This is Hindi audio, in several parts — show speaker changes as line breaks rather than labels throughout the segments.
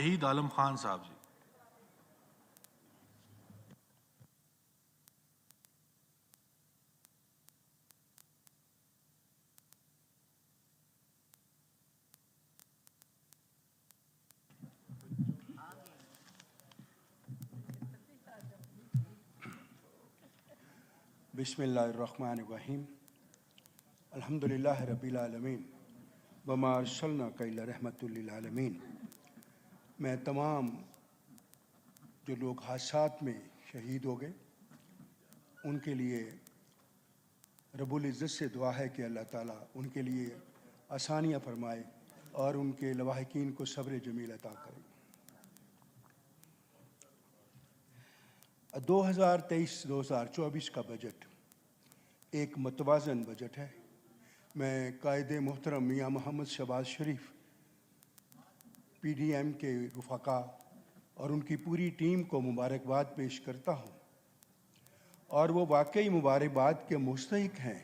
शहीद आलम खान साहब जी।
बिस्मिल्लाहिर्रहमानिर्रहीम अल्हम्दुलिल्लाहि रब्बिल आलमीन वमा अर्सलनाका इल्ला रहमतुल लिल आलमीन। मैं तमाम जो लोग हादसात में शहीद हो गए उनके लिए रब्बुल इज़्ज़त से दुआ है कि अल्लाह ताला उनके लिए आसानियाँ फरमाए और उनके लवाहिकीन को सब्र जमील अता करे। 2023-2024 का बजट एक मतवाज़न बजट है। मैं कायदे मोहतरम मियाँ मोहम्मद शहबाज शरीफ PDM के रुफ़ाका और उनकी पूरी टीम को मुबारकबाद पेश करता हूँ और वो वाकई मुबारकबाद के मुस्तहिक हैं,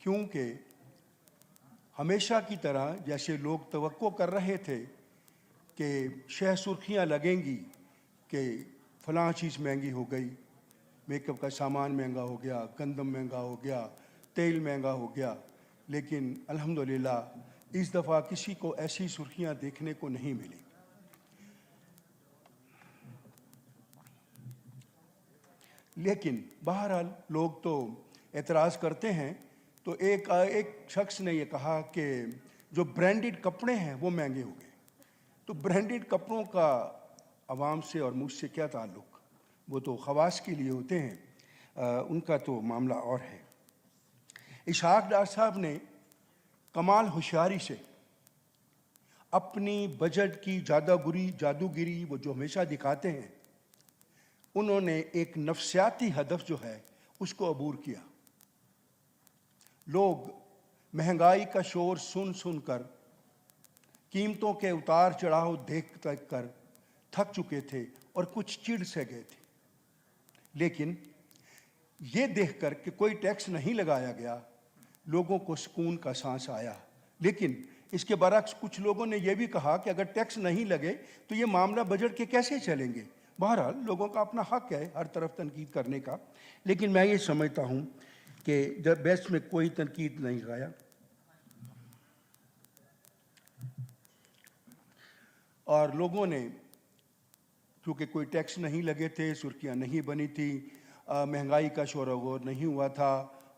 क्योंकि हमेशा की तरह जैसे लोग तवक्को कर रहे थे कि शह सुर्खियाँ लगेंगी कि फ़लाँ चीज़ महंगी हो गई, मेकअप का सामान महंगा हो गया, गंदम महंगा हो गया, तेल महंगा हो गया, लेकिन अल्हम्दुलिल्लाह इस दफ़ा किसी को ऐसी सुर्खियाँ देखने को नहीं मिली। लेकिन बहरहाल लोग तो एतराज़ करते हैं। तो एक शख्स ने यह कहा कि जो ब्रांडेड कपड़े हैं वो महंगे हो गए। तो ब्रांडेड कपड़ों का आवाम से और मुझसे क्या ताल्लुक़, वो तो ख़वास के लिए होते हैं, उनका तो मामला और है। इशहाक डार साहब ने कमाल होशियारी से अपनी बजट की जादूगिरी वो जो हमेशा दिखाते हैं, उन्होंने एक नफ्सियाती हदफ जो है उसको अबूर किया। लोग महंगाई का शोर सुन कर, कीमतों के उतार चढ़ाव देख कर थक चुके थे और कुछ चिढ़ से गए थे। लेकिन ये देखकर कि कोई टैक्स नहीं लगाया गया, लोगों को सुकून का सांस आया। लेकिन इसके बरक्स कुछ लोगों ने यह भी कहा कि अगर टैक्स नहीं लगे तो ये मामला बजट के कैसे चलेंगे। बहरहाल लोगों का अपना हक है हर तरफ तनकीद करने का, लेकिन मैं ये समझता हूँ कि जब बेस्ट में कोई तनकीद नहीं लगाया और लोगों ने, क्योंकि कोई टैक्स नहीं लगे थे, सुर्खियाँ नहीं बनी थी, महंगाई का शोर-ओ-गोर नहीं हुआ था,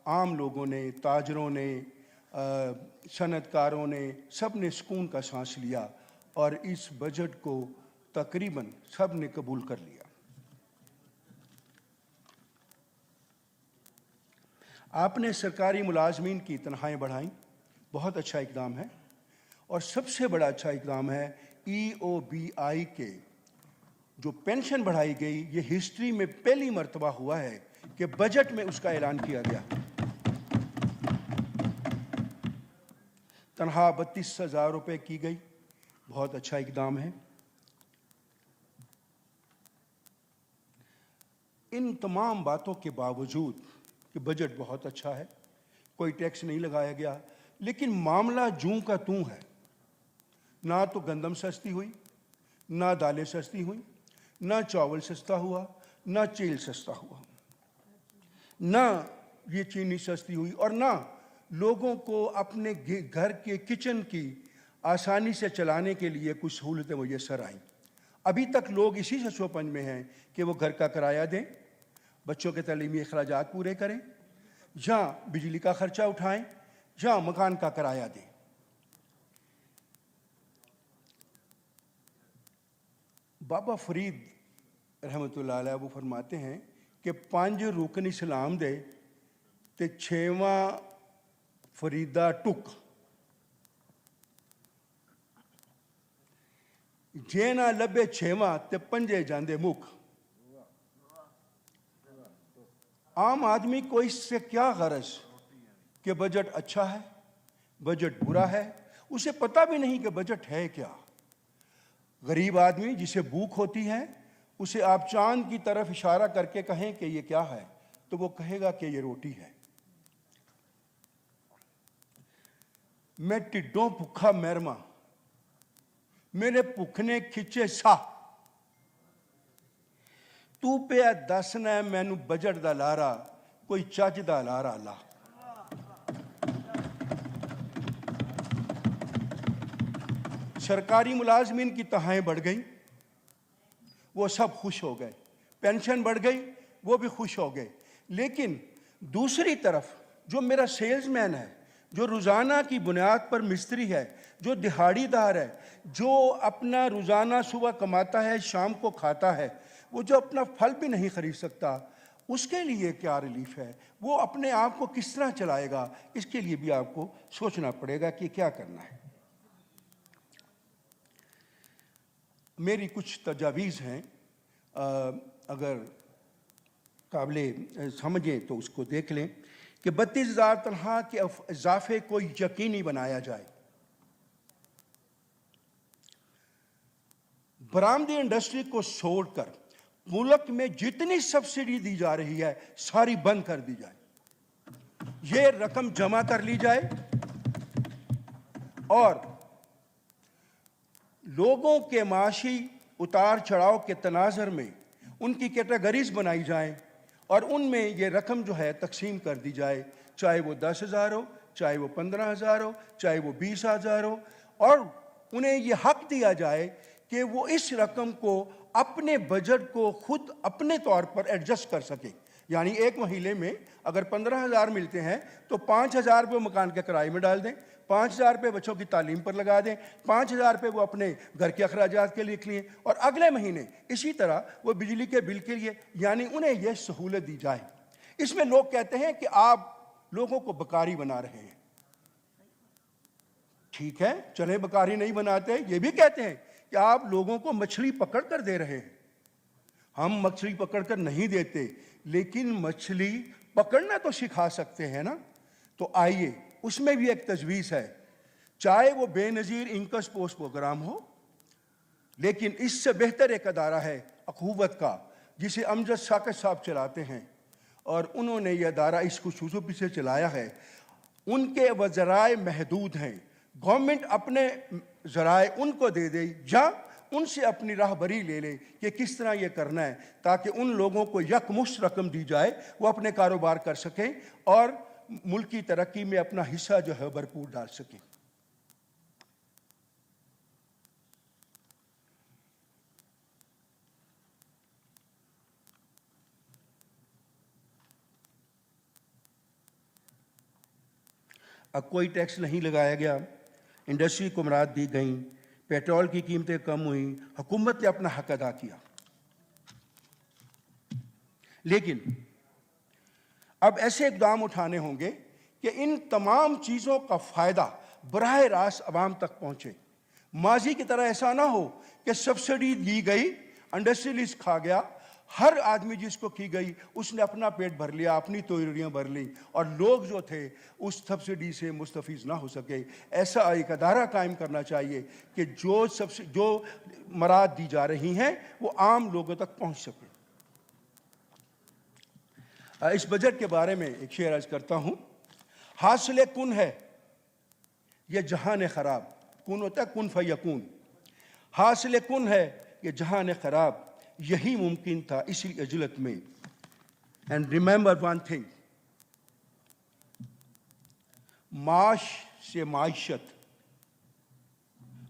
आम लोगों ने, ताजरों ने, सनतकारों ने, सब ने सुकून का सांस लिया और इस बजट को तकरीबन सब ने कबूल कर लिया। आपने सरकारी मुलाजमीन की तनख्वाहें बढ़ाई, बहुत अच्छा इकदाम है। और सबसे बड़ा अच्छा इकदाम है EOBI के जो पेंशन बढ़ाई गई। ये हिस्ट्री में पहली मर्तबा हुआ है कि बजट में उसका ऐलान किया गया। तनख्वाह 32,000 रुपये की गई, बहुत अच्छा इकदाम है। इन तमाम बातों के बावजूद कि बजट बहुत अच्छा है, कोई टैक्स नहीं लगाया गया, लेकिन मामला जूं का तूं है। ना तो गंदम सस्ती हुई, ना दालें सस्ती हुई, ना चावल सस्ता हुआ, ना तेल सस्ता हुआ, ना ये चीनी सस्ती हुई, और ना लोगों को अपने घर के किचन की आसानी से चलाने के लिए कुछ सहूलतें मुयस्सर आईं। अभी तक लोग इसी से शोपंज में हैं कि वो घर का किराया दें, बच्चों के तालीमी अखराजात पूरे करें, या बिजली का खर्चा उठाएं, या मकान का किराया दें। बाबा फरीद रहमतुल्लाह अलैह वो फरमाते हैं कि 5 रुकन इस्लाम दे ते 6वां फरीदा टुक, जे ना लभे 6वां ते 5 जांदे मुख। आम आदमी को इससे क्या गरज कि बजट अच्छा है, बजट बुरा है, उसे पता भी नहीं कि बजट है क्या। गरीब आदमी जिसे भूख होती है, उसे आप चांद की तरफ इशारा करके कहें कि ये क्या है, तो वो कहेगा कि ये रोटी है। मैं टिड्डों भुखा मैरमा, मेरे भुख ने खिंचे साह, तू पे दसना मैनू बजट दा लारा, कोई चज दा लारा ला। सरकारी मुलाजमीन की तनख्वाहें बढ़ गई, वो सब खुश हो गए। पेंशन बढ़ गई, वो भी खुश हो गए। लेकिन दूसरी तरफ जो मेरा सेल्समैन है, जो रोज़ाना की बुनियाद पर मिस्त्री है, जो दिहाड़ीदार है, जो अपना रोज़ाना सुबह कमाता है शाम को खाता है, वो जो अपना फल भी नहीं खरीद सकता, उसके लिए क्या रिलीफ है? वो अपने आप को किस तरह चलाएगा? इसके लिए भी आपको सोचना पड़ेगा कि क्या करना है। मेरी कुछ तजावीज़ हैं, अगर काबिल समझें तो उसको देख लें कि 32,000 तनख्वाह के इजाफे को यकीनी बनाया जाए। बरामदी इंडस्ट्री को छोड़कर मुल्क में जितनी सब्सिडी दी जा रही है सारी बंद कर दी जाए। ये रकम जमा कर ली जाए और लोगों के माशी उतार चढ़ाव के तनाजर में उनकी कैटेगरीज बनाई जाएं और उनमें ये रकम जो है तकसीम कर दी जाए, चाहे वो 10,000 हो, चाहे वो 15,000 हो, चाहे वो 20,000 हो, और उन्हें ये हक दिया जाए कि वो इस रकम को अपने बजट को खुद अपने तौर पर एडजस्ट कर सके। यानी एक महीने में अगर 15,000 मिलते हैं तो 5,000 रुपये मकान के किराए में डाल दें, 5,000 रुपये बच्चों की तालीम पर लगा दें, 5,000 रुपये वो अपने घर के अखराजात के लिए लिख लिए, और अगले महीने इसी तरह वो बिजली के बिल के लिए, यानी उन्हें यह सहूलत दी जाए। इसमें लोग कहते हैं कि आप लोगों को बकारी बना रहे हैं। ठीक है, चले बकारी नहीं बनाते। ये भी कहते हैं कि आप लोगों को मछली पकड़ कर दे रहे हैं। हम मछली पकड़ कर नहीं देते, लेकिन मछली पकड़ना तो सिखा सकते हैं ना। तो आइए, उसमें भी एक तजवीज़ है, चाहे वो बेनज़ीर इंकस पोस्ट प्रोग्राम हो, लेकिन इससे बेहतर एक अदारा है अखूवत का, जिसे अमजद साकिब साहब चलाते हैं, और उन्होंने यह अदारा इस खुशूसी से चलाया है। उनके वज़राए महदूद हैं, गवर्नमेंट अपने ज़राए उनको दे दे या उनसे अपनी राहबरी ले ले कि किस तरह ये करना है, ताकि उन लोगों को यकमुश्त रकम दी जाए, वो अपने कारोबार कर सकें और मुल्क की तरक्की में अपना हिस्सा जो है भरपूर डाल सकें। अब कोई टैक्स नहीं लगाया गया, इंडस्ट्री को मराद दी गई, पेट्रोल की कीमतें कम हुई, हुकूमत ने अपना हक अदा किया। लेकिन अब ऐसे इक़दाम उठाने होंगे कि इन तमाम चीज़ों का फ़ायदा बराह रास्त अवाम तक पहुँचे। माजी की तरह ऐसा ना हो कि सब्सिडी दी गई, इंडस्ट्रियलिस्ट खा गया, हर आदमी जिसको की गई उसने अपना पेट भर लिया, अपनी तोरियाँ भर ली, और लोग जो थे उस सब्सिडी से मुस्तफ़ीज़ ना हो सके। ऐसा एक अदारा कायम करना चाहिए कि जो मराद दी जा रही हैं वो आम लोगों तक पहुँच सके। इस बजट के बारे में एक शेर अर्ज करता हूँ। हासिल कुन है ये जहान ख़राब, कुन होता है कुन फयकून। हासिल कुन है ये जहान ख़राब, यही मुमकिन था इसी अजलत में। एंड रिमेंबर वन थिंग, माश से माइशत,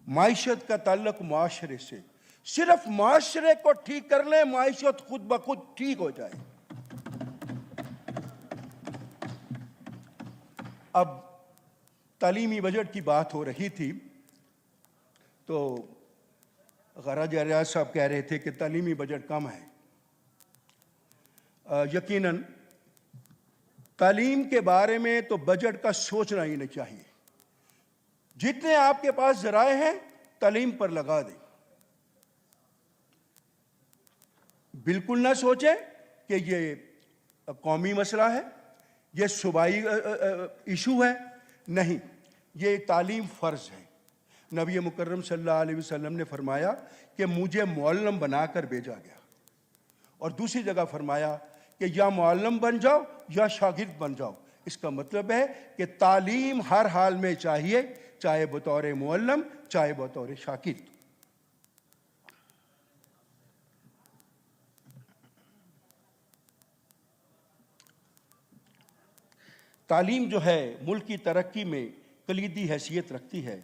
माइशत का ताल्लुक माशरे से। सिर्फ माशरे को ठीक कर लें, माइशत खुद ब खुद ठीक हो जाए। अब तालीमी बजट की बात हो रही थी तो गराज रियाज साहब कह रहे थे कि तालीमी बजट कम है। यकीनन तालीम के बारे में तो बजट का सोचना ही नहीं चाहिए। जितने आपके पास ज़राए हैं तालीम पर लगा दें। बिल्कुल ना सोचें कि ये कौमी मसला है, ये सूबाई इशू है। नहीं, ये तालीम फ़र्ज़ है। नबी मुकर्रम सल्लल्लाहु अलैहि वसल्लम ने फरमाया कि मुझे मुअल्लम बनाकर भेजा गया, और दूसरी जगह फरमाया कि या मुअल्लम बन जाओ या शागिर्द बन जाओ। इसका मतलब है कि तालीम हर हाल में चाहिए, चाहे बतौर मुअल्लम चाहे बतौर शागिर्द। तालीम जो है मुल्क की तरक्की में कलीदी हैसियत रखती है।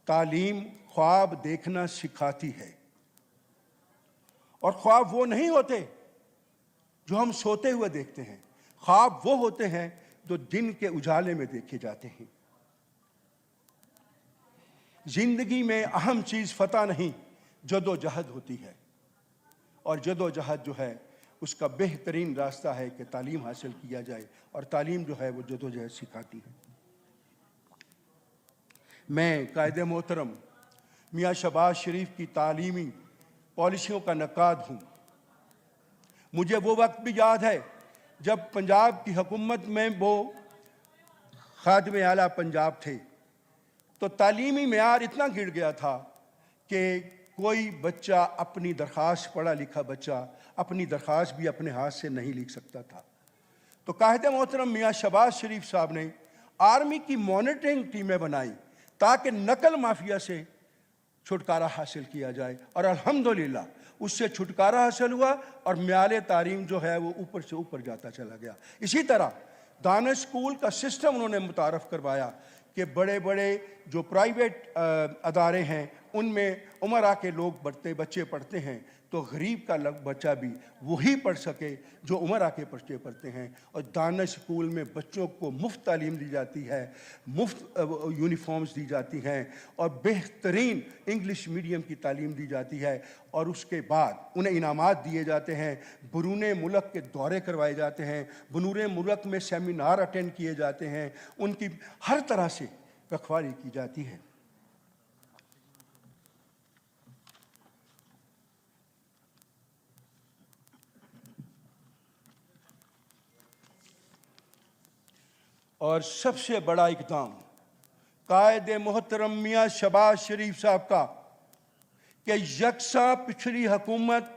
तालीम ख्वाब देखना सिखाती है, और ख्वाब वो नहीं होते जो हम सोते हुए देखते हैं। ख्वाब वो होते हैं जो दिन के उजाले में देखे जाते हैं। जिंदगी में अहम चीज फतह नहीं, जदोजहद होती है, और जदोजहद जो है उसका बेहतरीन रास्ता है कि तालीम हासिल किया जाए, और तालीम जो है वो जदोजहद सिखाती है। मैं कायदे मोहतरम मियाँ शहबाज शरीफ की तालीमी पॉलिसियों का नक़ाद हूँ। मुझे वो वक्त भी याद है जब पंजाब की हुकूमत में वो खादिम आला पंजाब थे, तो तालीमी मेयार इतना गिर गया था कि कोई बच्चा अपनी दरख्वास्त, पढ़ा लिखा बच्चा अपनी दरख्वास्त भी अपने हाथ से नहीं लिख सकता था। तो कायदे मोहतरम मियाँ शहबाज शरीफ साहब ने आर्मी की मॉनिटरिंग टीमें बनाई ताकि नकल माफिया से छुटकारा हासिल किया जाए, और अल्हम्दुलिल्लाह उससे छुटकारा हासिल हुआ और म्याले तालीम जो है वो ऊपर से ऊपर जाता चला गया। इसी तरह दानिश स्कूल का सिस्टम उन्होंने मुतारफ़ करवाया कि बड़े बड़े जो प्राइवेट अदारे हैं उनमें उमरा के लोग बच्चे पढ़ते हैं, तो गरीब का बच्चा भी वही पढ़ सके जो उमरा के बच्चे पढ़ते हैं। और दानिश स्कूल में बच्चों को मुफ्त तालीम दी जाती है, मुफ्त यूनिफॉर्म्स दी जाती हैं, और बेहतरीन इंग्लिश मीडियम की तालीम दी जाती है, और उसके बाद उन्हें इनामात दिए जाते हैं, बरूने मुल्क के दौरे करवाए जाते हैं, बरूने मुल्क में सेमिनार अटेंड किए जाते हैं, उनकी हर तरह से रखवाली की जाती है। और सबसे बड़ा इक़दाम कायदे मोहतरम मियाँ शहबाज शरीफ साहब का कि यकसा पिछली हुकूमत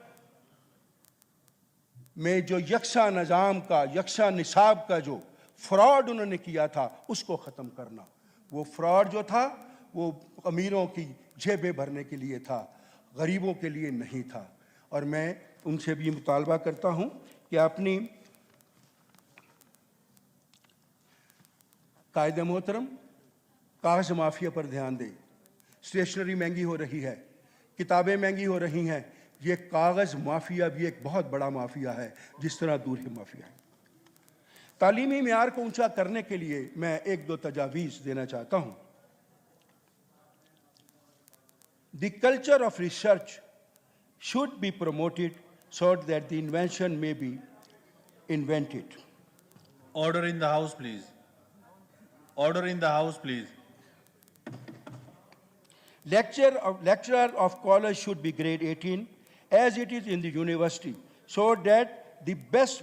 में जो यकसा निज़ाम का, यकसा निसाब का जो फ्रॉड उन्होंने किया था उसको ख़त्म करना। वो फ्रॉड जो था वो अमीरों की जेबें भरने के लिए था, गरीबों के लिए नहीं था। और मैं उनसे भी मुतालबा करता हूँ कि अपनी कायदे मोहतरम कागज़ माफिया पर ध्यान दें। स्टेशनरी महंगी हो रही है, किताबें महंगी हो रही हैं। ये कागज़ माफिया भी एक बहुत बड़ा माफिया है, जिस तरह दूसरे माफिया है। तालीमी मेयार को ऊंचा करने के लिए मैं एक दो तजावीज़ देना चाहता हूँ। The culture of research should be promoted so that the invention may be invented.
Order in the House, please. Order in the House, please.
Lecturer of college should be grade 18 as it is in the university, so that the best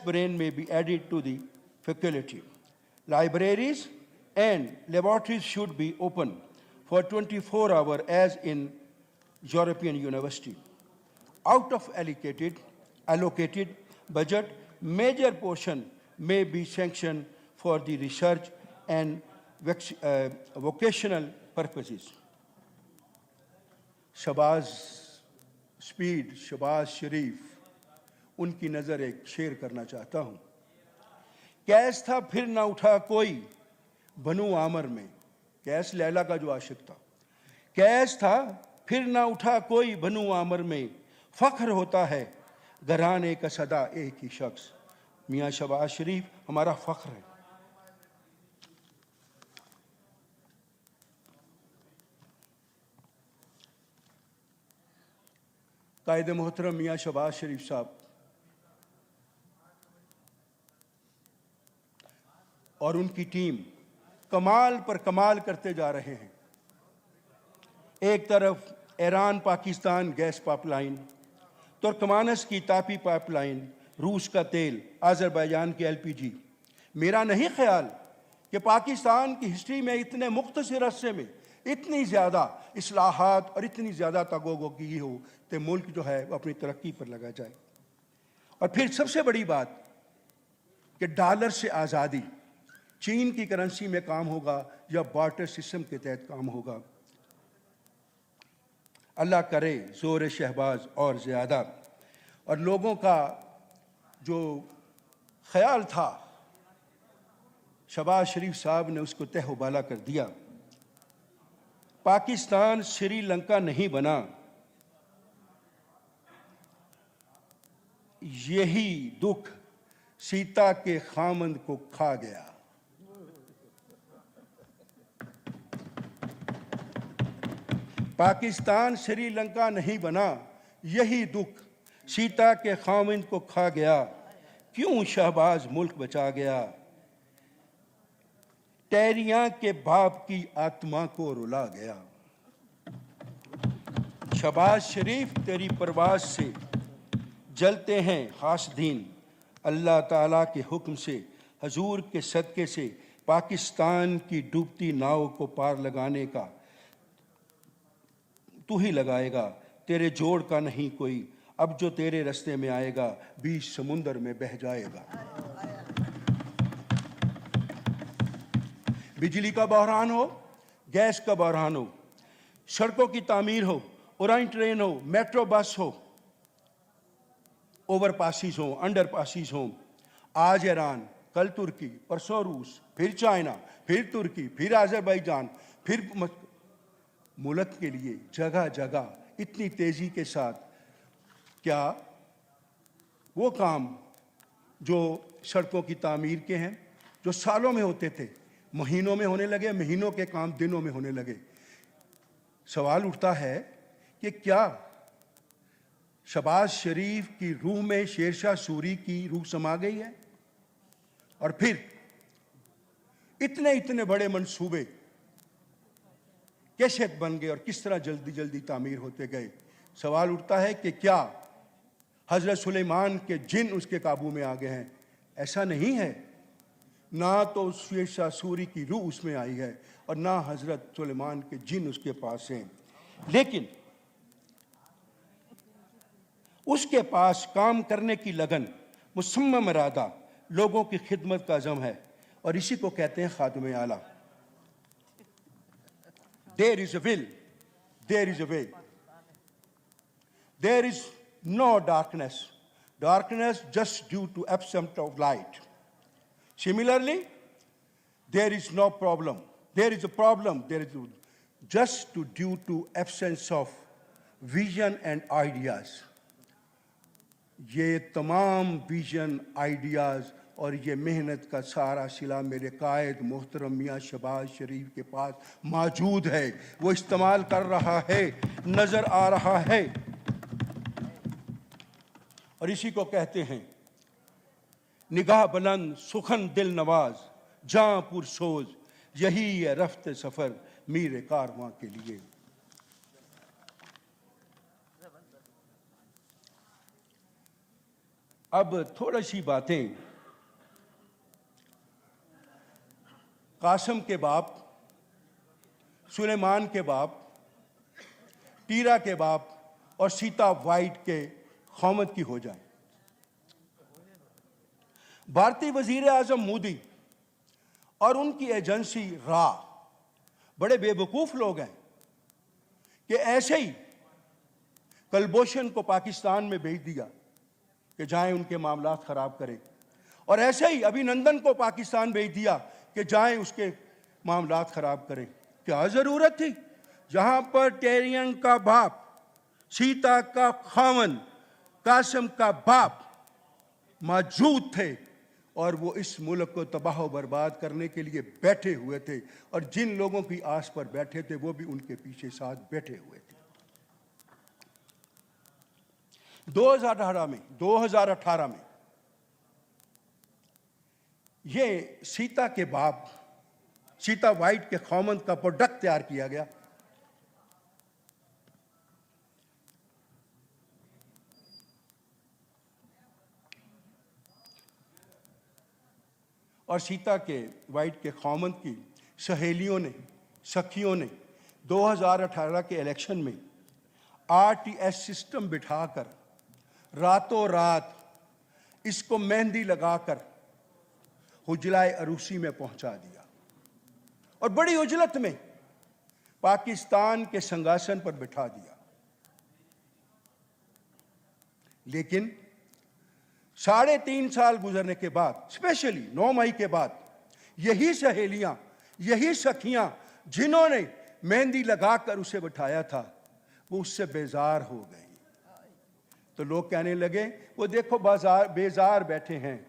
brain may be added to the faculty. Libraries and laboratories should be open for 24 hours as in European university. Out of allocated budget, major portion may be sanctioned for the research and vocational purposes. Shehbaz Sharif, उनकी नज़र एक शेर करना चाहता हूँ। कैस था फिर ना उठा कोई बनू आमर में, कैस लैला का जो आशिक था। कैस था फिर ना उठा कोई बनू आमर में, फख्र होता है घराने का सदा एक ही शख्स। मियाँ शहबाज शरीफ हमारा फख्र है। कायदे मोहतरम मियाँ शहबाज शरीफ साहब और उनकी टीम कमाल पर कमाल करते जा रहे हैं। एक तरफ ईरान पाकिस्तान गैस पाइपलाइन, तुर्कमानस की तापी पाइपलाइन, रूस का तेल, आज़रबाईजान की LPG। मेरा नहीं ख्याल कि पाकिस्तान की हिस्ट्री में इतने मुख्तसर अरसे में इतनी ज़्यादा इस्लाहात और इतनी ज़्यादा तगोगो की हो तो मुल्क जो है वो अपनी तरक्की पर लगा जाए। और फिर सबसे बड़ी बात कि डॉलर से आज़ादी, चीन की करेंसी में काम होगा या बार्टर सिस्टम के तहत काम होगा। अल्लाह करे ज़ोर शहबाज और ज़्यादा। और लोगों का जो ख्याल था शहबाज शरीफ साहब ने उसको तहबाला कर दिया। पाकिस्तान श्रीलंका नहीं बना, यही दुख सीता के खामंद को खा गया। पाकिस्तान श्रीलंका नहीं बना, यही दुख सीता के खामंद को खा गया। क्यों शहबाज मुल्क बचा गया, टैरियां के बाप की आत्मा को रुला गया। शहबाज शरीफ तेरी परवाज से जलते हैं हासदीन, अल्लाह ताला के हुक्म से हजूर के सदके से पाकिस्तान की डूबती नाव को पार लगाने का तू ही लगाएगा, तेरे जोड़ का नहीं कोई, अब जो तेरे रास्ते में आएगा बीच समुंदर में बह जाएगा। बिजली का बहरान हो, गैस का बहरान हो, सड़कों की तामीर हो, उड़ान ट्रेन हो, मेट्रो बस हो, ओवर पासिस हो, अंडर पासिस हो, आज ईरान, कल तुर्की, परसों रूस, फिर चाइना, फिर तुर्की, फिर अजरबैजान, फिर मुल्क के लिए जगह जगह इतनी तेजी के साथ। क्या वो काम जो सड़कों की तामीर के हैं, जो सालों में होते थे, महीनों में होने लगे, महीनों के काम दिनों में होने लगे। सवाल उठता है कि क्या शहबाज शरीफ की रूह में शेरशाह सूरी की रूह समा गई है? और फिर इतने इतने बड़े मंसूबे कैसे बन गए और किस तरह जल्दी जल्दी तामीर होते गए? सवाल उठता है कि क्या हजरत सुलेमान के जिन उसके काबू में आ गए हैं? ऐसा नहीं है, ना तो शेरशाह सूरी की रूह उसमें आई है और ना हजरत सुलेमान के जिन उसके पास हैं, लेकिन उसके पास काम करने की लगन, मुसम्मम इरादा, लोगों की खिदमत का अज़म है, और इसी को कहते हैं खादिम आला। There is a will, there is a way. There is no darkness. Darkness just due to absence of light. Similarly, there is no problem. There is a problem. There is just due to absence of vision and ideas. ये तमाम विजन, आइडियाज़ और ये मेहनत का सारा सिला मेरे कायद मोहतरम मियाँ शहबाज शरीफ के पास मौजूद है। वो इस्तेमाल कर रहा है, नज़र आ रहा है, और इसी को कहते हैं निगाह बुलंद, सुखन दिल नवाज, जां पुरसोज, यही है रफ्त सफ़र मीर कारवां के लिए। अब थोड़ी सी बातें कासम के बाप, सुलेमान के बाप, टीरा के बाप और सीता वाइट के खौमत की हो जाए। भारतीय वजीर आजम मोदी और उनकी एजेंसी रा बड़े बेवकूफ़ लोग हैं कि ऐसे ही कलभूषण को पाकिस्तान में भेज दिया कि जाएं उनके मामलात ख़राब करें, और ऐसे ही अभिनंदन को पाकिस्तान भेज दिया कि जाएं उसके मामलात ख़राब करें। क्या ज़रूरत थी? जहाँ पर टेरियन का बाप, सीता का खामन, कासम का बाप मौजूद थे और वो इस मुल्क को तबाह व बर्बाद करने के लिए बैठे हुए थे, और जिन लोगों की आस पर बैठे थे वो भी उनके पीछे साथ बैठे हुए थे। 2018 में ये सीता के बाप, सीता वाइट के खौमन का प्रोडक्ट तैयार किया गया। और सीता के वाइट के खौमन की सहेलियों ने, सखियों ने 2018 के इलेक्शन में RTS सिस्टम बिठाकर रातों रात इसको मेहंदी लगाकर हुजलाए अरूसी में पहुंचा दिया और बड़ी उजलत में पाकिस्तान के संगासन पर बिठा दिया। लेकिन 3.5 साल गुजरने के बाद, स्पेशली 9 मई के बाद, यही सहेलियां, यही सखियां जिन्होंने मेहंदी लगाकर उसे बिठाया था, वो उससे बेजार हो गई। तो लोग कहने लगे, वो देखो बाजार बेजार बैठे हैं,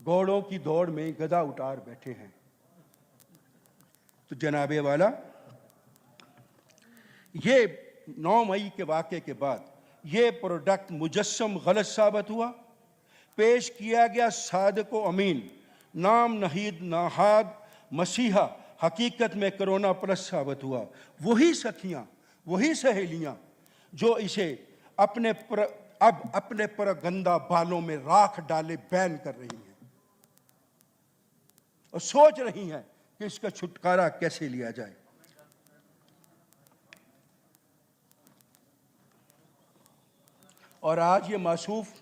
घोड़ों की दौड़ में गधा उतार बैठे हैं। तो जनाबे वाला, ये 9 मई के वाक़े के बाद ये प्रोडक्ट मुजस्सम गलत साबित हुआ। पेश किया गया सादिक व अमीन, नाम नहीद नाहाद मसीहा, हकीकत में कोरोना प्लस साबित हुआ। वही सखियां, वही सहेलियां जो इसे अब अपने पर गंदा बालों में राख डाले बैन कर रही हैं और सोच रही हैं कि इसका छुटकारा कैसे लिया जाए। और आज ये मासूफ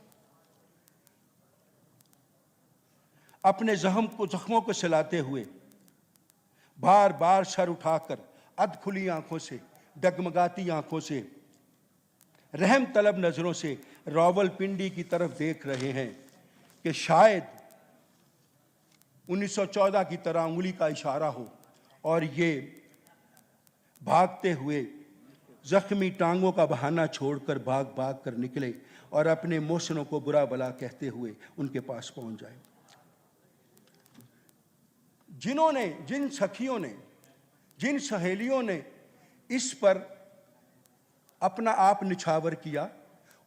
अपने जख्मों को सिलाते हुए बार बार सर उठाकर अध खुली आंखों से, डगमगाती आंखों से, रहम तलब नजरों से रावलपिंडी की तरफ देख रहे हैं कि शायद 1914 की तरह उंगली का इशारा हो और ये भागते हुए जख्मी टांगों का बहाना छोड़कर भाग भाग कर निकले और अपने मोहसिनों को बुरा भला कहते हुए उनके पास पहुंच जाए। जिन सखियों ने, जिन सहेलियों ने इस पर अपना आप निछावर किया,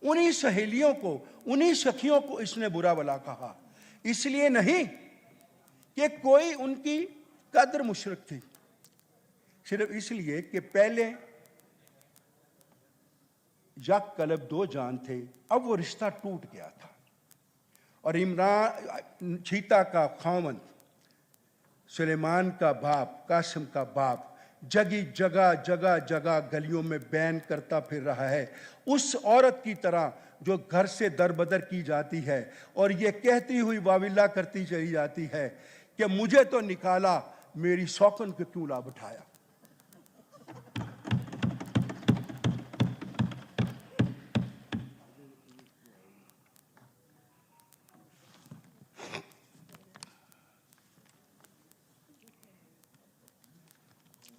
उन्हीं सहेलियों को, उन्हीं सखियों को इसने बुरा भला कहा। इसलिए नहीं कि कोई उनकी कदर मुशरक थी, सिर्फ इसलिए कि पहले यक कलब दो जान थे, अब वो रिश्ता टूट गया था। और इमरान चीता का खामन, सुलेमान का बाप, कासिम का बाप जगह जगह गलियों में बैन करता फिर रहा है, उस औरत की तरह जो घर से दरबदर की जाती है और ये कहती हुई वाविल्ला करती चली जाती है कि मुझे तो निकाला, मेरी सौकन को क्यों ला बिठाया।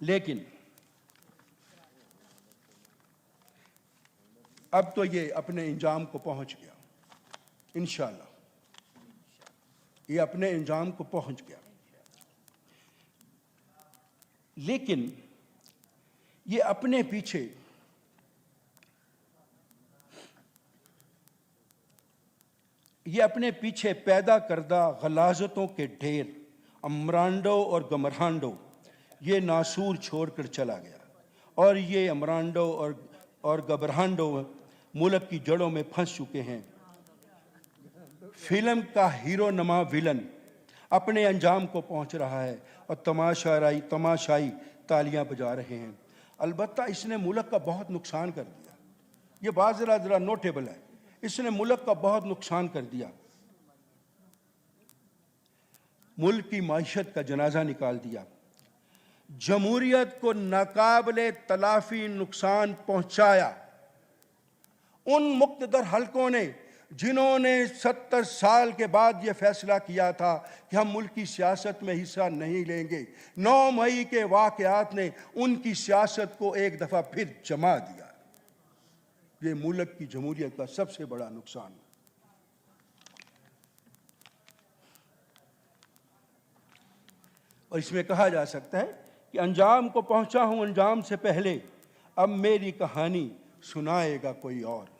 लेकिन अब तो ये अपने इंजाम को पहुंच गया, इंशाअल्लाह ये अपने इंजाम को पहुंच गया। लेकिन ये अपने पीछे पैदा करदा गलाजतों के ढेर, अमरांडो और गमरांडो, ये नासूर छोड़कर चला गया और ये अमरांडो और गबरहांडो मुल्क की जड़ों में फंस चुके हैं। फिल्म का हीरो नमा विलन अपने अंजाम को पहुंच रहा है और तमाशाई तालियां बजा रहे हैं। अलबत्ता इसने मुल्क का बहुत नुकसान कर दिया, ये बात जरा नोटेबल है, इसने मुल्क का बहुत नुकसान कर दिया। मुल्क की माइशत का जनाजा निकाल दिया, जमहूरियत को नाकाबिले तलाफी नुकसान पहुंचाया। उन मुक्तदर हलकों ने जिन्होंने 70 साल के बाद यह फैसला किया था कि हम मुल्क की सियासत में हिस्सा नहीं लेंगे, 9 मई के वाक़यात ने उनकी सियासत को एक दफ़ा फिर जमा दिया। ये मुल्क की जमहूरियत का सबसे बड़ा नुकसान। और इसमें कहा जा सकता है कि अंजाम को पहुंचा हूं अंजाम से पहले, अब मेरी कहानी सुनाएगा कोई और।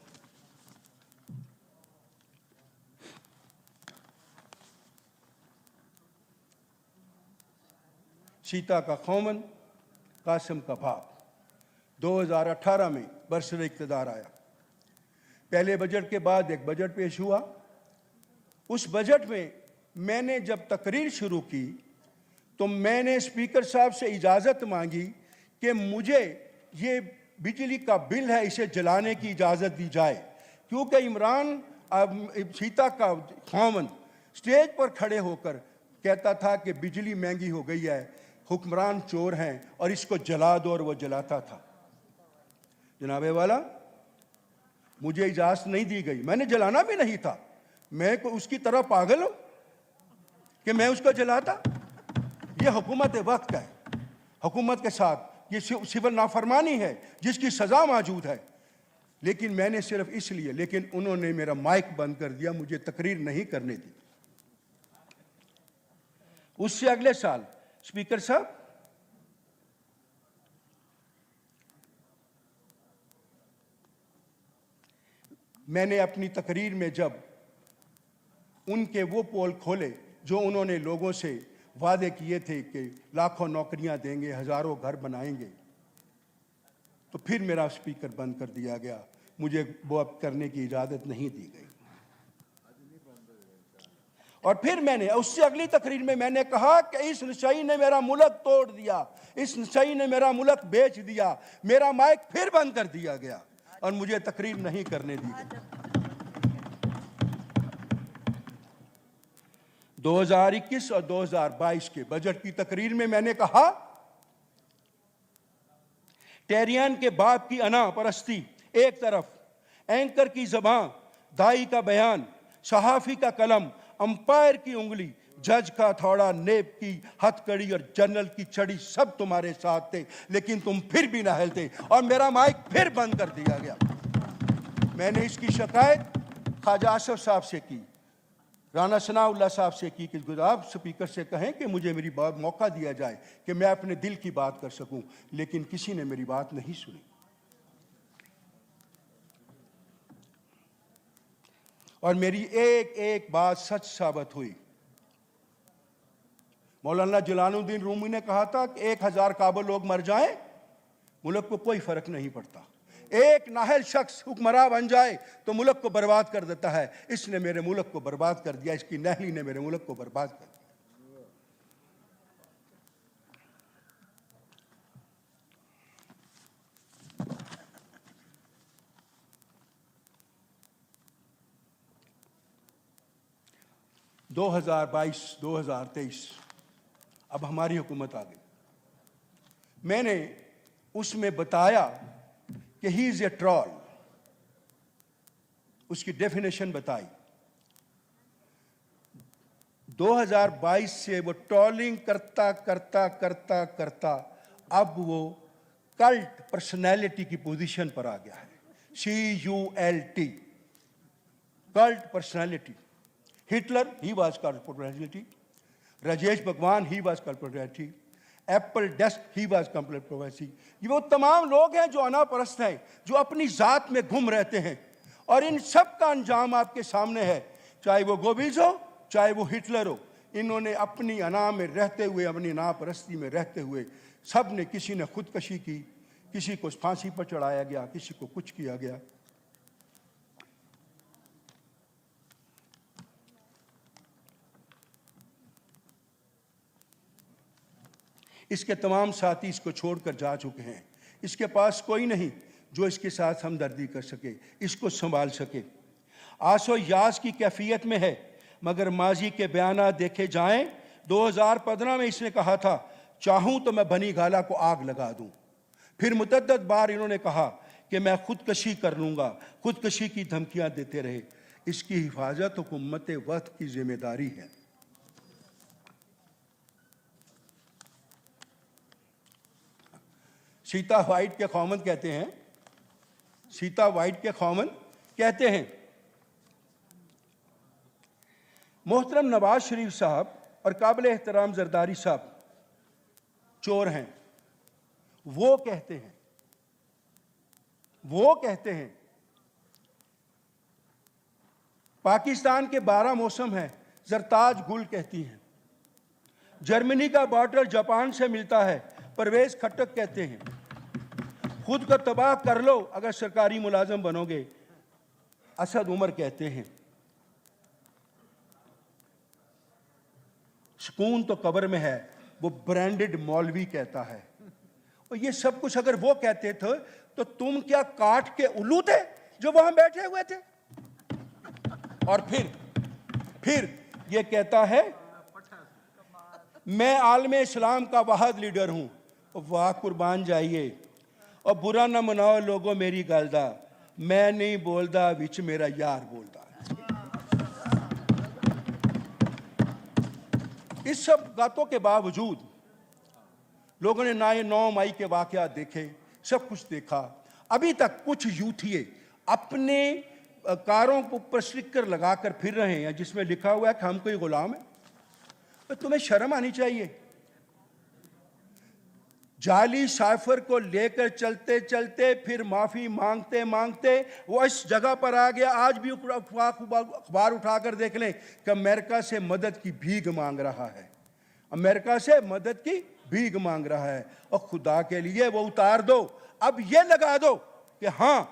सीता का खौमन, कासिम का बाप 2018 में बरसरे इक़्तिदार आया। पहले बजट के बाद एक बजट पेश हुआ। उस बजट में मैंने जब तकरीर शुरू की तो मैंने स्पीकर साहब से इजाज़त मांगी कि मुझे ये बिजली का बिल है, इसे जलाने की इजाज़त दी जाए, क्योंकि इमरान सीता का खामन स्टेज पर खड़े होकर कहता था कि बिजली महंगी हो गई है, हुक्मरान चोर हैं और इसको जला दो, और वो जलाता था। जनाबे वाला, मुझे इजाज़त नहीं दी गई, मैंने जलाना भी नहीं था। मैं उसकी तरह पागल हूं कि मैं उसको जलाता? ये हुकूमत वक्त है, हुकूमत के साथ ये सिविल नाफरमानी है जिसकी सजा मौजूद है। लेकिन मैंने सिर्फ इसलिए, लेकिन उन्होंने मेरा माइक बंद कर दिया, मुझे तकरीर नहीं करने दी। उससे अगले साल स्पीकर साहब, मैंने अपनी तकरीर में जब उनके वो पोल खोले जो उन्होंने लोगों से वादे किए थे कि लाखों नौकरियां देंगे, हजारों घर बनाएंगे, तो फिर मेरा स्पीकर बंद कर दिया गया, मुझे वो अब करने की इजाजत नहीं दी गई। और फिर मैंने उससे अगली तकरीर में मैंने कहा कि इस नशई ने मेरा मुल्क तोड़ दिया, इस नशई ने मेरा मुल्क बेच दिया। मेरा माइक फिर बंद कर दिया गया और मुझे तकरीर नहीं करने दी गई। 2021 और 2022 के बजट की तकरीर में मैंने कहा, टेरियन के बाप की अना परस्ती एक तरफ, एंकर की ज़बान, दाई का बयान, सहाफ़ी का कलम, अंपायर की उंगली, जज का थोड़ा, नेब की हथकड़ी और जनरल की छड़ी, सब तुम्हारे साथ थे, लेकिन तुम फिर भी ना हिलते और मेरा माइक फिर बंद कर दिया गया। मैंने इसकी शिकायत ख्वाजा आसफ साहब से की, राना सनाउल्लाह साहब से की कि आप स्पीकर से कहें कि मुझे मेरी बात मौका दिया जाए कि मैं अपने दिल की बात कर सकूं, लेकिन किसी ने मेरी बात नहीं सुनी। और मेरी एक एक बात सच साबित हुई। मौलाना जलालुद्दीन रूमी ने कहा था कि 1000 काबुल लोग मर जाएं, मुल्क को कोई फर्क नहीं पड़ता। एक नाहल शख्स हुक्मरान बन जाए तो मुल्क को बर्बाद कर देता है। इसने मेरे मुल्क को बर्बाद कर दिया, इसकी नहली ने मेरे मुल्क को बर्बाद कर दिया। (2022, 2023) अब हमारी हुकूमत आ गई। मैंने उसमें बताया कि ही इज ए ट्रॉल, उसकी डेफिनेशन बताई। 2022 से वो ट्रॉलिंग करता करता करता करता अब वो कल्ट पर्सनैलिटी की पोजीशन पर आ गया है। CULT, cult personality. Hitler, he was cult personality. Rajesh Bhagwan, he was cult personality. Apple desk, he was cult personality. ये वो तमाम लोग हैं जो अनापरस्त हैं, जो अपनी जात में घूम रहते हैं, और इन सब का अंजाम आपके सामने है। चाहे वो गोबिल्स हो, चाहे वो हिटलर हो, इन्होंने अपनी अना में रहते हुए, अपनी नापरस्ती में रहते हुए, सब ने, किसी ने खुदकशी की, किसी को फांसी पर चढ़ाया गया, किसी को कुछ किया गया। इसके तमाम साथी इसको छोड़कर जा चुके हैं। इसके पास कोई नहीं जो इसके साथ हमदर्दी कर सके, इसको संभाल सके। आसो यास की कैफियत में है, मगर माजी के बयानात देखे जाएं, 2015 में इसने कहा था, चाहूं तो मैं बनी गाला को आग लगा दूं। फिर मुतद्दद बार इन्होंने कहा कि मैं खुदकशी कर लूंगा, खुदकशी की धमकियां देते रहे। इसकी हिफाजत हुकूमत वक्त की जिम्मेदारी है। सीता वाइट के खौमन कहते हैं, सीता वाइट के खौमन कहते हैं, मोहतरम नवाज शरीफ साहब और काबिल एहतराम जरदारी साहब चोर हैं। वो कहते हैं पाकिस्तान के 12 मौसम हैं, जरताज गुल कहती हैं। जर्मनी का बॉटल जापान से मिलता है, परवेज खट्टक कहते हैं। खुद को तबाह कर लो अगर सरकारी मुलाजिम बनोगे, असद उमर कहते हैं। सुकून तो कब्र में है, वो ब्रांडेड मौलवी कहता है। और ये सब कुछ अगर वो कहते थे तो तुम क्या काट के उल्लू थे जो वहां बैठे हुए थे? और फिर ये कहता है, मैं आलमे इस्लाम का वाहिद लीडर हूं। वाह, कुर्बान जाइए। और बुरा ना मनाओ लोगों मेरी गल दा, मैं नहीं बोलदा, विच मेरा यार बोलदा। इस सब बातों के बावजूद लोगों ने ना ये 9 मई के वाकयात देखे, सब कुछ देखा। अभी तक कुछ यूथिये अपने कारों को ऊपर स्टिकर लगाकर फिर रहे हैं जिसमें लिखा हुआ है कि हम कोई गुलाम है। तो तुम्हें शर्म आनी चाहिए। जाली साइफर को लेकर चलते चलते फिर माफी मांगते मांगते वो इस जगह पर आ गया। आज भी अखबार उठाकर देख लें कि अमेरिका से मदद की भीख मांग रहा है, अमेरिका से मदद की भीख मांग रहा है। और खुदा के लिए वो उतार दो, अब ये लगा दो कि हां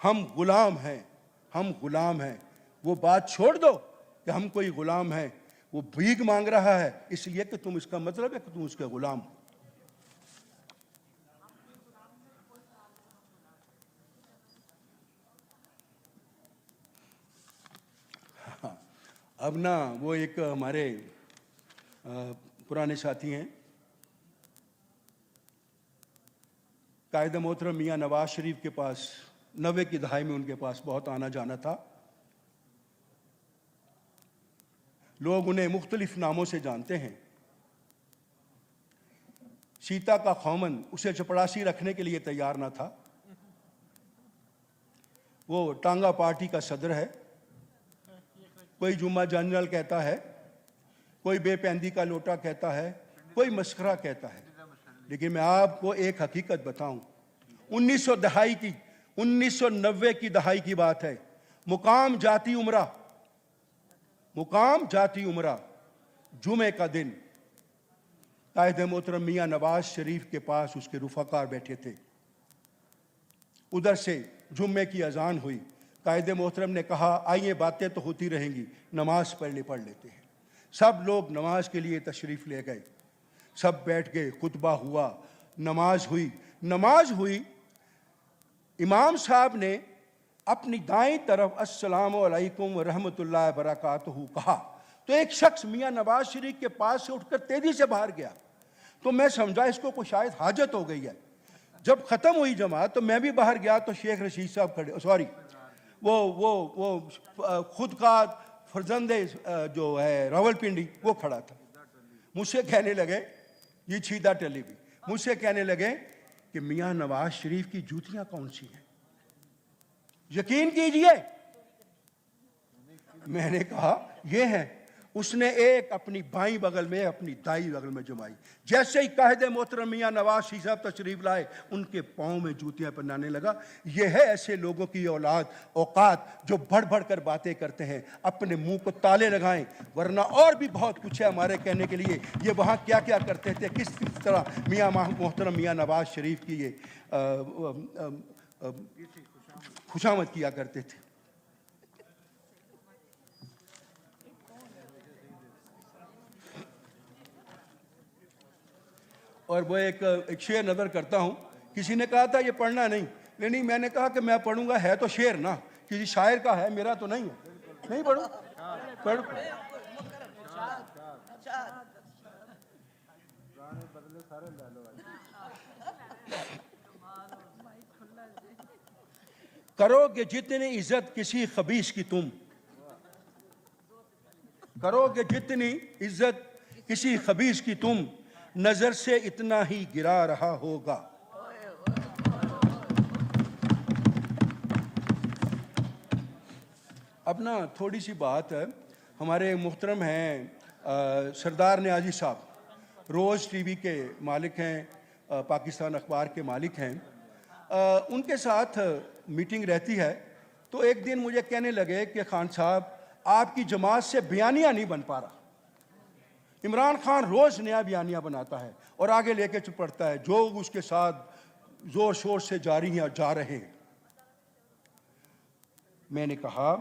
हम गुलाम हैं, हम गुलाम हैं। वो बात छोड़ दो कि हम कोई गुलाम हैं। वो भीख मांग रहा है इसलिए कि तुम, इसका मतलब है कि तुम उसके गुलाम हो। अब ना वो एक हमारे पुराने साथी हैं, कायद मोहतरम मियाँ नवाज शरीफ के पास 90 की दहाई में उनके पास बहुत आना जाना था। लोग उन्हें मुख्तलिफ नामों से जानते हैं। सीता का खौमन उसे चपड़ासी रखने के लिए तैयार ना था। वो टांगा पार्टी का सदर है। कोई जुम्मा जनरल कहता है, कोई बेपैंदी का लोटा कहता है, कोई मस्खरा कहता है। लेकिन मैं आपको एक हकीकत बताऊं, 1990 की दहाई की बात है। मुकाम जाती उमरा जुमे का दिन कायद मोहतरम मियाँ नवाज शरीफ के पास उसके रुफाकार बैठे थे। उधर से जुम्मे की अजान हुई। कायद मोहतरम ने कहा, आइए बातें तो होती रहेंगी, नमाज पढ़ लेते हैं। सब लोग नमाज के लिए तशरीफ़ ले गए, सब बैठ गए, खुतबा हुआ, नमाज हुई। इमाम साहब ने अपनी दाएं तरफ अस्सलामु अलैकुम व रहमतुल्लाहि व बरकातहू कहा तो एक शख्स मियाँ नवाज शरीफ के पास से उठकर तेजी से बाहर गया। तो मैं समझा इसको कोई शायद हाजत हो गई है। जब ख़त्म हुई जमात तो मैं भी बाहर गया तो शेख रशीद साहब खड़े, सॉरी वो खुद का फर्जंदे जो है रावलपिंडी, वो खड़ा था। मुझसे कहने लगे, ये छीदा टली भी, मुझसे कहने लगे कि मियाँ नवाज शरीफ की जूतियां कौन सी हैं, यकीन कीजिए। मैंने कहा ये है। उसने एक अपनी बाई बगल में, अपनी दाई बगल में जमाई। जैसे ही कायदे मोहतरम मियाँ नवाज शरीफ साहब तशरीफ लाए, उनके पाँव में जूतियां पहनाने लगा। ये है ऐसे लोगों की औकात जो बढ़ बढ़ कर बातें करते हैं। अपने मुंह को ताले लगाएं, वरना और भी बहुत कुछ है हमारे कहने के लिए। ये वहाँ क्या क्या करते थे, किस तरह मियाँ मोहतरम मियाँ नवाज शरीफ की ये खुशामद किया करते थे। और वो एक शेर नज़र करता हूँ। किसी ने कहा था ये पढ़ना नहीं, मैंने कहा कि मैं पढ़ूंगा, है तो शेर ना, किसी शायर का है, मेरा तो नहीं है। नहीं पढ़ूं? पढ़। करोगे जितनी इज्जत किसी खबीस की तुम, करोगे जितनी इज्जत किसी खबीस की तुम, नजर से इतना ही गिरा रहा होगा। अब ना थोड़ी सी बात है, हमारे मुहतरम हैं सरदार नियाजी साहब, रोज़ टीवी के मालिक हैं, पाकिस्तान अखबार के मालिक हैं। उनके साथ मीटिंग रहती है तो एक दिन मुझे कहने लगे कि खान साहब आपकी जमात से बयानिया नहीं बन पा रहा। इमरान खान रोज नया बयानिया बनाता है और आगे लेके पड़ता है, जो उसके साथ जोर शोर से जारी हैं और जा रहे हैं। मैंने कहा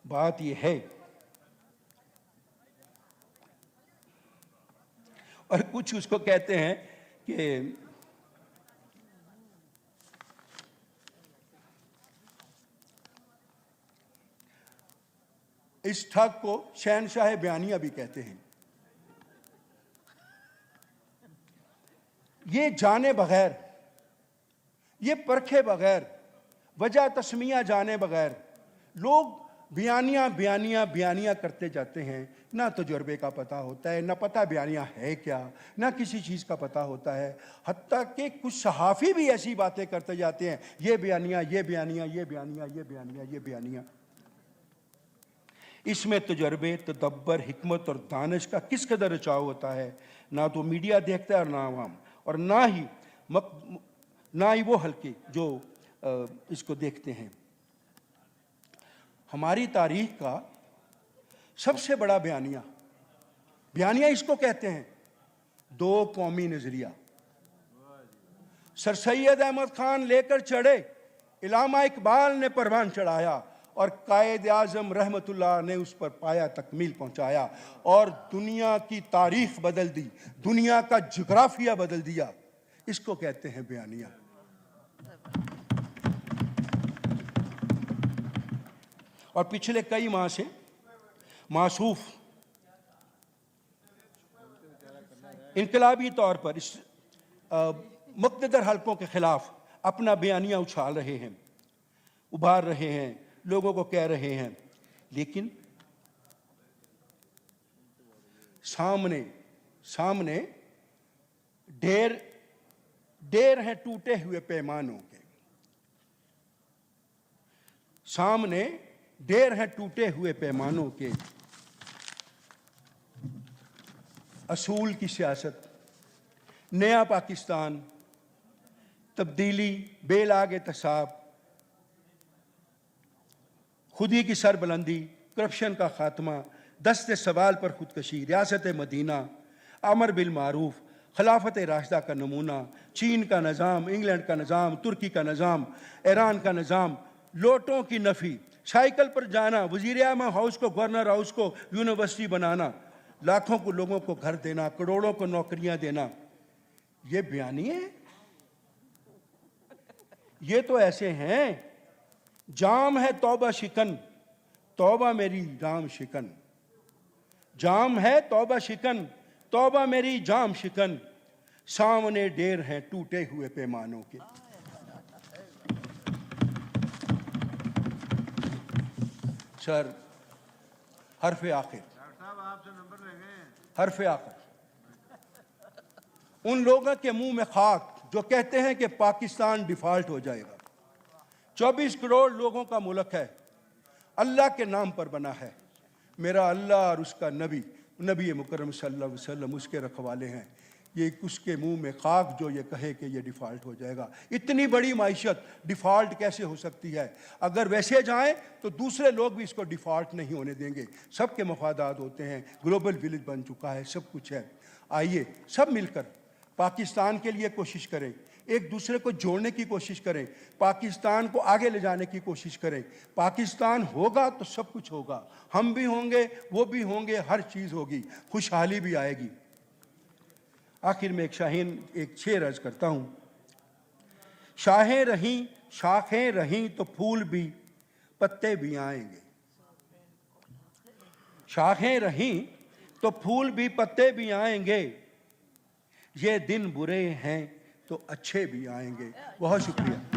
बात यह है, और कुछ उसको कहते हैं कि इस ठग को शहनशाह बयानिया भी कहते हैं। ये जाने बगैर, ये परखे बगैर, वजह तस्मिया जाने बगैर लोग बयानियाँ बयानियाँ बयानियाँ करते जाते हैं, ना तजुर्बे का पता होता है, ना पता बयानियाँ है क्या, ना किसी चीज़ का पता होता है। हत्ता कि कुछ सहाफ़ी भी ऐसी बातें करते जाते हैं, ये बयानियाँ, ये बयानियाँ, ये बयानियाँ, ये बयानियाँ, ये बयानियाँ। इसमें तजुर्बे, तदब्बर, हिकमत और दानिश का किस कदर रिचाव होता है, ना तो मीडिया देखता है और ना आवाम, और ना ही वो हल्के जो इसको देखते हैं। हमारी तारीख का सबसे बड़ा बयानिया इसको कहते हैं, दो कौमी नजरिया। सर सैयद अहमद खान लेकर चढ़े, इलामा इकबाल ने परवान चढ़ाया और कायद आज़म रहमतुल्लाह ने उस पर पाया तकमील पहुंचाया और दुनिया की तारीख बदल दी, दुनिया का जोग्राफिया बदल दिया। इसको कहते हैं बयानिया। और पिछले कई माह से मासूफ इनकलाबी तौर पर इस मुक़्तदर हलकों के खिलाफ अपना बयानिया उछाल रहे हैं, उभार रहे हैं, लोगों को कह रहे हैं, लेकिन सामने ढेर हैं टूटे हुए पैमानों के, सामने ढेर हैं टूटे हुए पैमानों के। असूल की सियासत, नया पाकिस्तान, तब्दीली, बेलाग एहतसाब, खुदी की सरबुलंदी, करप्शन का खात्मा, दस्ते सवाल पर खुदकशी, रियासत मदीना, अमर बिल मारूफ, खिलाफत राशिदा का नमूना, चीन का निज़ाम, इंग्लैंड का निज़ाम, तुर्की का निज़ाम, ईरान का निज़ाम, लोटों की नफ़ी, साइकिल पर जाना, वज़ीर आज़म हाउस को गवर्नर हाउस को यूनिवर्सिटी बनाना, लाखों को लोगों को घर देना, करोड़ों को नौकरियां देना, ये बयानिए। ये तो ऐसे हैं, जाम है तौबा शिकन, तौबा मेरी जाम शिकन, जाम है तौबा शिकन, तौबा मेरी जाम शिकन, सामने ढेर हैं टूटे हुए पैमानों के। सर, हरफ आखिर, हरफ आखिर, उन लोगों के मुंह में खाक जो कहते हैं कि पाकिस्तान डिफॉल्ट हो जाएगा। 24 करोड़ लोगों का मुल्क है, अल्लाह के नाम पर बना है। मेरा अल्लाह और उसका नबी मुकर्रम सल्लल्लाहु अलैहि वसल्लम उसके रखवाले हैं। ये उसके मुंह में खाक जो ये कहे कि ये डिफ़ॉल्ट हो जाएगा। इतनी बड़ी माइशत डिफ़ॉल्ट कैसे हो सकती है? अगर वैसे जाएं तो दूसरे लोग भी इसको डिफ़ॉल्ट नहीं होने देंगे। सबके मफादात होते हैं, ग्लोबल विलेज बन चुका है, सब कुछ है। आइए सब मिलकर पाकिस्तान के लिए कोशिश करें, एक दूसरे को जोड़ने की कोशिश करें, पाकिस्तान को आगे ले जाने की कोशिश करें। पाकिस्तान होगा तो सब कुछ होगा, हम भी होंगे, वो भी होंगे, हर चीज़ होगी, खुशहाली भी आएगी। आखिर में एक शेर अर्ज करता हूँ। शाहें रहीं, शाखें रहीं तो फूल भी पत्ते भी आएंगे, शाखें रहीं तो फूल भी पत्ते भी आएंगे, ये दिन बुरे हैं तो अच्छे भी आएंगे। बहुत शुक्रिया।